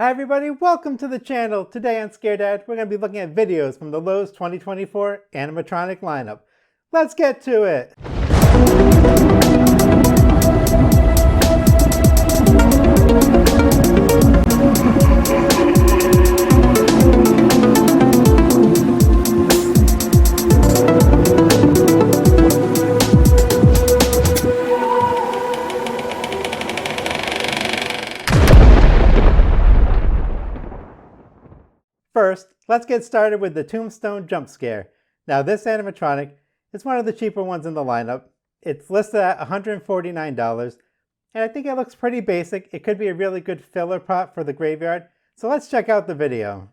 Hi everybody, welcome to the channel. Today on Scare Dad, we're going to be looking at videos from the Lowe's 2024 animatronic lineup. Let's get to it! First, let's get started with the Tombstone Jump Scare. Now this animatronic is one of the cheaper ones in the lineup. It's listed at $149, and I think it looks pretty basic. It could be a really good filler prop for the graveyard. So let's check out the video.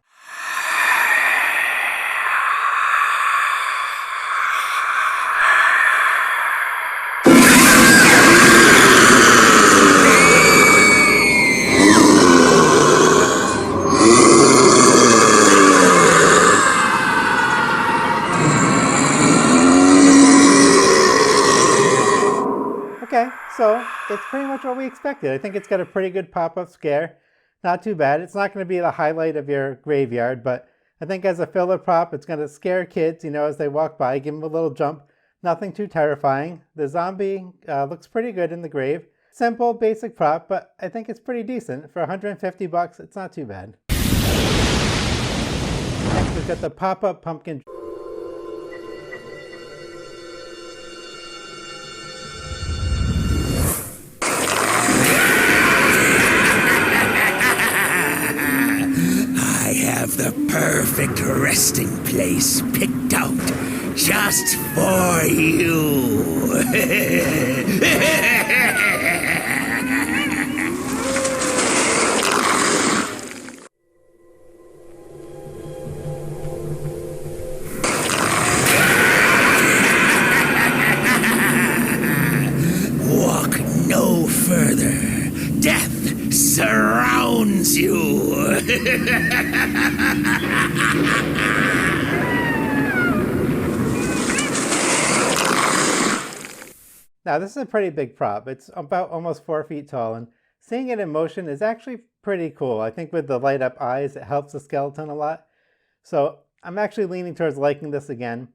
Okay, so it's pretty much what we expected. I think it's got a pretty good pop-up scare. Not too bad. It's not going to be the highlight of your graveyard, but I think as a filler prop, it's going to scare kids, as they walk by, give them a little jump. Nothing too terrifying. The zombie looks pretty good in the grave. Simple, basic prop, but I think it's pretty decent. For 150 bucks, it's not too bad. Next, we've got the Popup Pumpkin. The perfect resting place picked out just for you. Walk no further. Death surrounds you. Now this is a pretty big prop. It's about almost 4 feet tall, and seeing it in motion is actually pretty cool. I think with the light up eyes, it helps the skeleton a lot. So I'm actually leaning towards liking this again.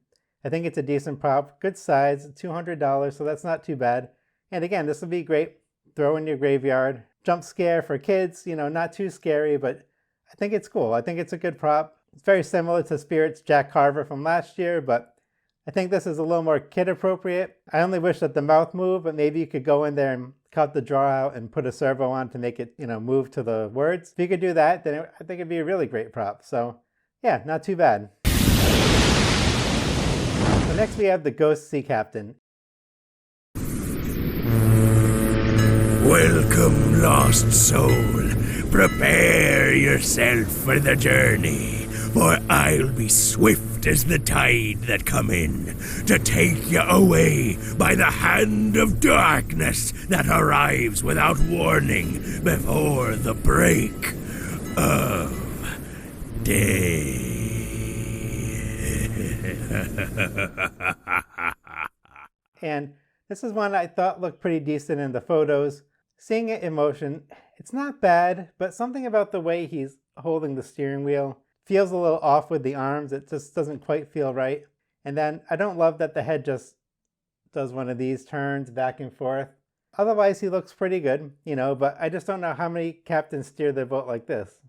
I think it's a decent prop, good size, $200, so that's not too bad. And again, this would be great. Throw in your graveyard. Jump scare for kids, not too scary, but I think it's cool. I think it's a good prop. It's very similar to Spirit's Jack Carver from last year, but I think this is a little more kid appropriate. I only wish that the mouth moved, but maybe you could go in there and cut the drawer out and put a servo on to make it, move to the words. If you could do that, then I think it'd be a really great prop. So yeah, not too bad. So next we have the Ghost Sea Captain. Welcome, lost soul. Prepare yourself for the journey, for I'll be swift as the tide that come in, to take you away by the hand of darkness that arrives without warning before the break of day. And this is one I thought looked pretty decent in the photos. Seeing it in motion, it's not bad, but something about the way he's holding the steering wheel feels a little off with the arms. It just doesn't quite feel right. And then I don't love that the head just does one of these turns back and forth. Otherwise, he looks pretty good, but I just don't know how many captains steer their boat like this.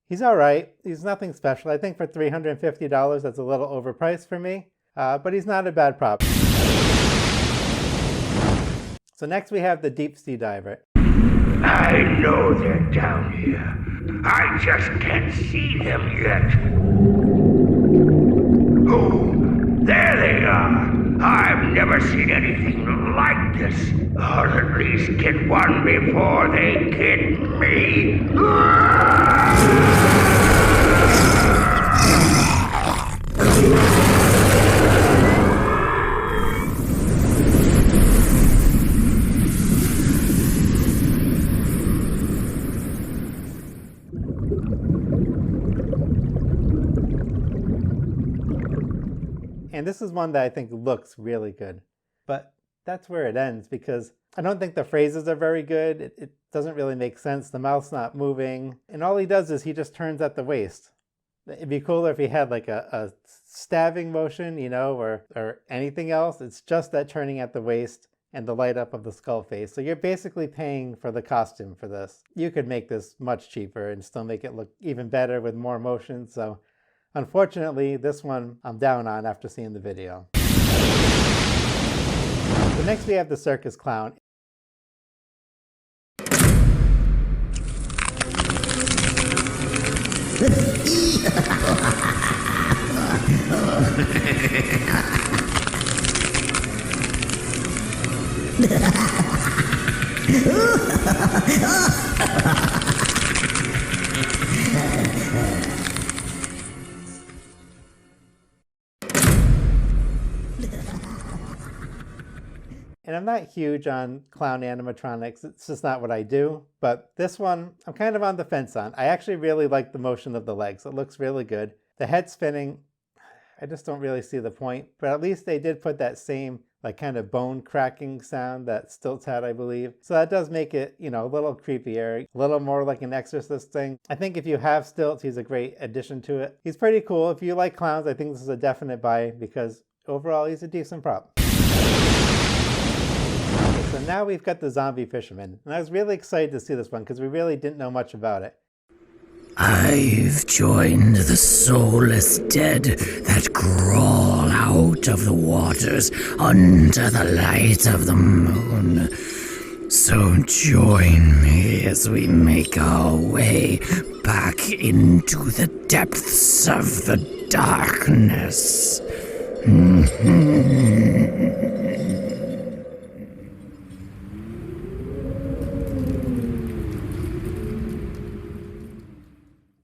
He's all right. He's nothing special. I think for $350, that's a little overpriced for me, but he's not a bad prop. So next we have the Deep Sea Diver. I know they're down here. I just can't see them yet. Oh, there they are. I've never seen anything like this. Or at least get one before they get me. And this is one that I think looks really good. But that's where it ends, because I don't think the phrases are very good. It doesn't really make sense. The mouth's not moving. And all he does is he just turns at the waist. It'd be cooler if he had like a stabbing motion, you know, or anything else. It's just that turning at the waist and the light up of the skull face. So you're basically paying for the costume for this. You could make this much cheaper and still make it look even better with more motion. So unfortunately, this one I'm down on after seeing the video. So next we have the Circus Clown. And I'm not huge on clown animatronics, it's just not what I do, but this one I'm kind of on the fence on. I actually really like the motion of the legs, it looks really good. The head spinning, I just don't really see the point, but at least they did put that same like kind of bone cracking sound that Stilts had, I believe. So that does make it, you know, a little creepier, a little more like an Exorcist thing. I think if you have Stilts, he's a great addition to it. He's pretty cool. If you like clowns, I think this is a definite buy because overall he's a decent prop. So now we've got the zombie fisherman, and I was really excited to see this one because we really didn't know much about it. I've joined the soulless dead that crawl out of the waters under the light of the moon. So join me as we make our way back into the depths of the darkness.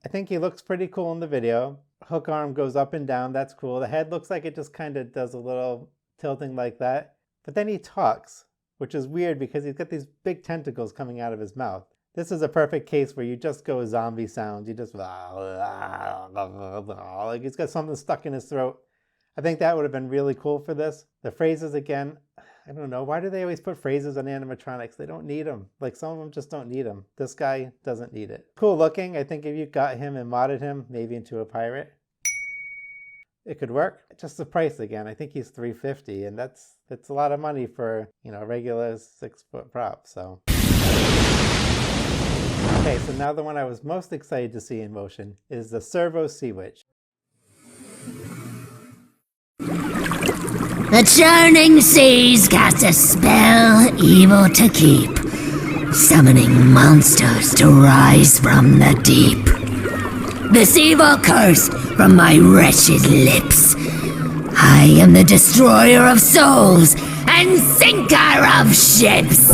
I think he looks pretty cool in the video. Hook arm goes up and down, that's cool. The head looks like it just kind of does a little tilting like that. But then he talks, which is weird because he's got these big tentacles coming out of his mouth. This is a perfect case where you just go zombie sounds. You just like he's got something stuck in his throat. I think that would have been really cool for this. The phrases again, I don't know. Why do they always put phrases on animatronics? They don't need them. Like some of them just don't need them. This guy doesn't need it. Cool looking. I think if you got him and modded him maybe into a pirate, it could work. Just the price again. I think he's $350 and that's a lot of money for, you know, a regular 6-foot prop. So okay, so now the one I was most excited to see in motion is the Servo Seawitch. The churning seas cast a spell evil to keep, summoning monsters to rise from the deep. This evil curse from my wretched lips. I am the destroyer of souls and sinker of ships.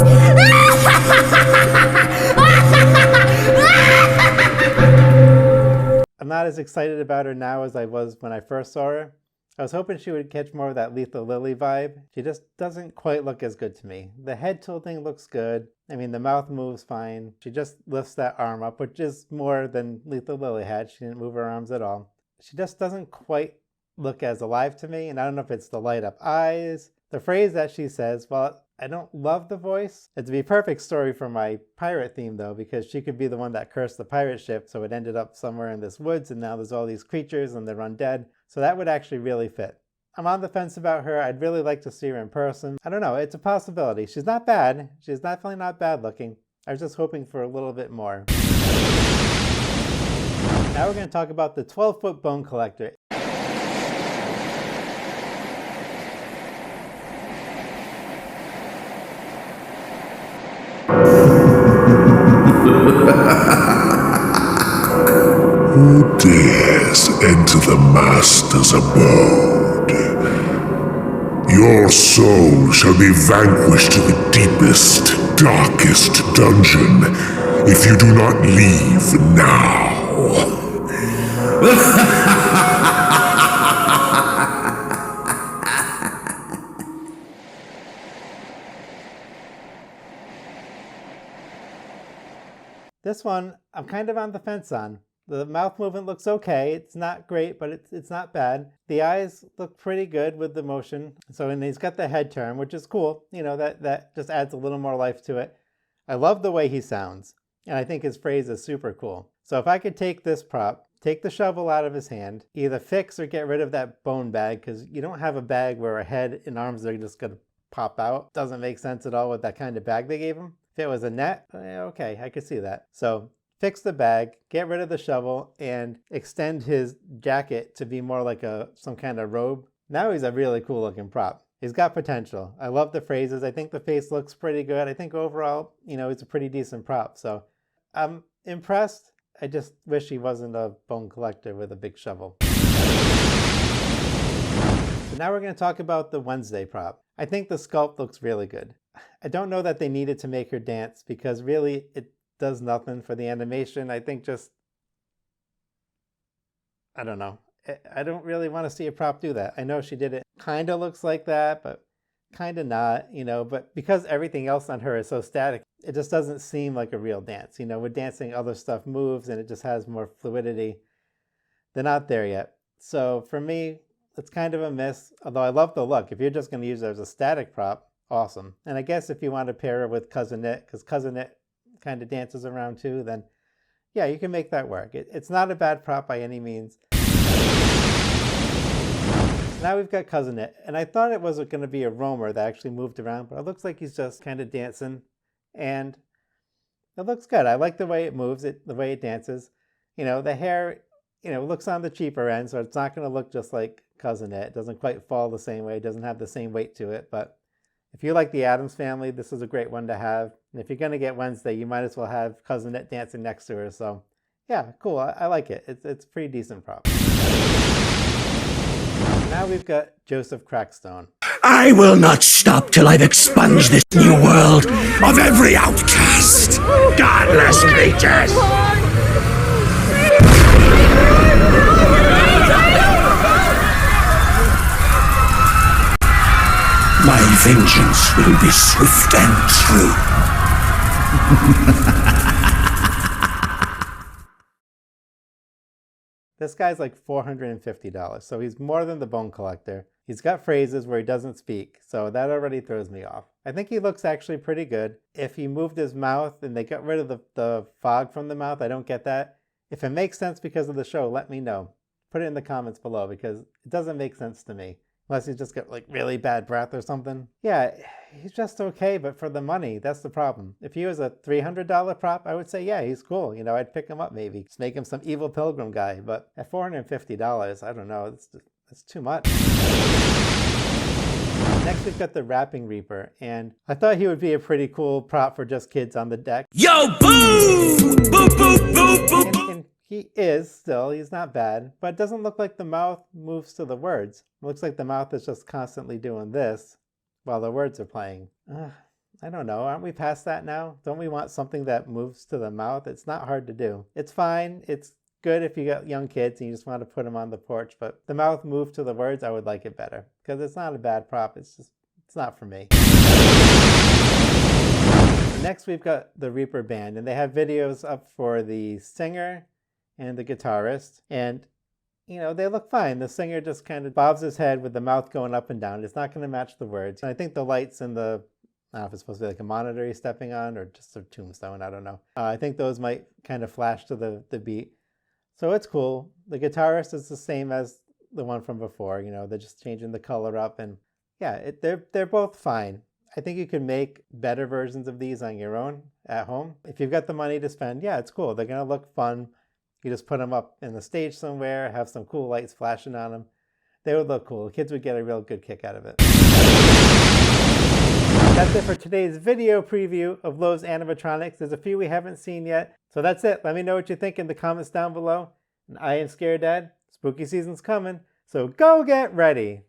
I'm not as excited about her now as I was when I first saw her. I was hoping she would catch more of that Lethal Lily vibe. She just doesn't quite look as good to me. The head tilting looks good. I mean, the mouth moves fine. She just lifts that arm up, which is more than Lethal Lily had. She didn't move her arms at all. She just doesn't quite look as alive to me, and I don't know if it's the light up eyes. The phrase that she says, well, I don't love the voice. It'd be a perfect story for my pirate theme though, because she could be the one that cursed the pirate ship, so it ended up somewhere in this woods and now there's all these creatures and they're undead. So that would actually really fit. I'm on the fence about her. I'd really like to see her in person. I don't know, it's a possibility. She's not bad. She's definitely not bad looking. I was just hoping for a little bit more. Now we're going to talk about the 12-foot bone collector. Who dares enter the Master's abode? Your soul shall be vanquished to the deepest, darkest dungeon if you do not leave now. This one, I'm kind of on the fence on. The mouth movement looks okay. It's not great, but it's not bad. The eyes look pretty good with the motion. So, and he's got the head turn, which is cool. You know, that just adds a little more life to it. I love the way he sounds, and I think his phrase is super cool. So if I could take this prop, take the shovel out of his hand, either fix or get rid of that bone bag, because you don't have a bag where a head and arms are just going to pop out. Doesn't make sense at all with that kind of bag they gave him. If it was a net, okay, I could see that. So fix the bag, get rid of the shovel, and extend his jacket to be more like some kind of robe. Now he's a really cool looking prop. He's got potential. I love the phrases. I think the face looks pretty good. I think overall, you know, it's a pretty decent prop. So I'm impressed. I just wish he wasn't a bone collector with a big shovel. So now we're going to talk about the Wednesday prop. I think the sculpt looks really good. I don't know that they needed to make her dance because really it does nothing for the animation. I think just, I don't know. I don't really want to see a prop do that. I know she did it. Kind of looks like that, but kind of not, you know, but because everything else on her is so static, it just doesn't seem like a real dance. You know, with dancing, other stuff moves and it just has more fluidity. They're not there yet. So for me, it's kind of a miss, although I love the look. If you're just going to use it as a static prop, awesome. And I guess if you want to pair her with Cousin Knit, because Cousin Knit kind of dances around too, then yeah, you can make that work. It's not a bad prop by any means. Now we've got Cousin Knit, and I thought it was going to be a roamer that actually moved around, but it looks like he's just kind of dancing, and it looks good. I like the way it moves, the way it dances. You know, the hair, you know, looks on the cheaper end, so it's not going to look just like Cousin Knit. It doesn't quite fall the same way. It doesn't have the same weight to it, but if you like the Addams Family, this is a great one to have. And if you're going to get Wednesday, you might as well have Cousin Knit dancing next to her. So yeah, cool. I like it. It's a pretty decent prop. Now we've got Josephraxone. I will not stop till I've expunged this new world of every outcast. Godless creatures! My vengeance will be swift and true. This guy's like $450, so he's more than the bone collector. He's got phrases where he doesn't speak, so that already throws me off. I think he looks actually pretty good. If he moved his mouth and they got rid of the fog from the mouth, I don't get that. If it makes sense because of the show, let me know. Put it in the comments below because it doesn't make sense to me. Unless he's just got like really bad breath or something. Yeah, he's just okay, but for the money, that's the problem. If he was a $300 prop, I would say, yeah, he's cool. You know, I'd pick him up maybe. Just make him some evil pilgrim guy. But at $450, I don't know. It's too much. Next, we've got the Rapping Reaper. And I thought he would be a pretty cool prop for just kids on the deck. Yo, boo! Boo, boo, boo, boo! And he is still, he's not bad, but it doesn't look like the mouth moves to the words. It looks like the mouth is just constantly doing this while the words are playing. I don't know, aren't we past that now? Don't we want something that moves to the mouth? It's not hard to do. It's fine, it's good if you got young kids and you just want to put them on the porch, but the mouth move to the words, I would like it better. Because it's not a bad prop, it's not for me. Next we've got the Reaper Band, and they have videos up for the singer and the guitarist, and you know, they look fine. The singer just kind of bobs his head with the mouth going up and down. It's not going to match the words. And I think the lights and I don't know if it's supposed to be like a monitor he's stepping on or just a tombstone, I don't know. I think those might kind of flash to the beat. So it's cool. The guitarist is the same as the one from before, you know, they're just changing the color up, and yeah, they're both fine. I think you can make better versions of these on your own at home. If you've got the money to spend, yeah, it's cool. They're going to look fun. You just put them up in the stage somewhere, have some cool lights flashing on them. They would look cool. Kids would get a real good kick out of it. That's it for today's video preview of Lowe's Animatronics. There's a few we haven't seen yet. So that's it. Let me know what you think in the comments down below. And I am Scared Dad. Spooky season's coming, so go get ready.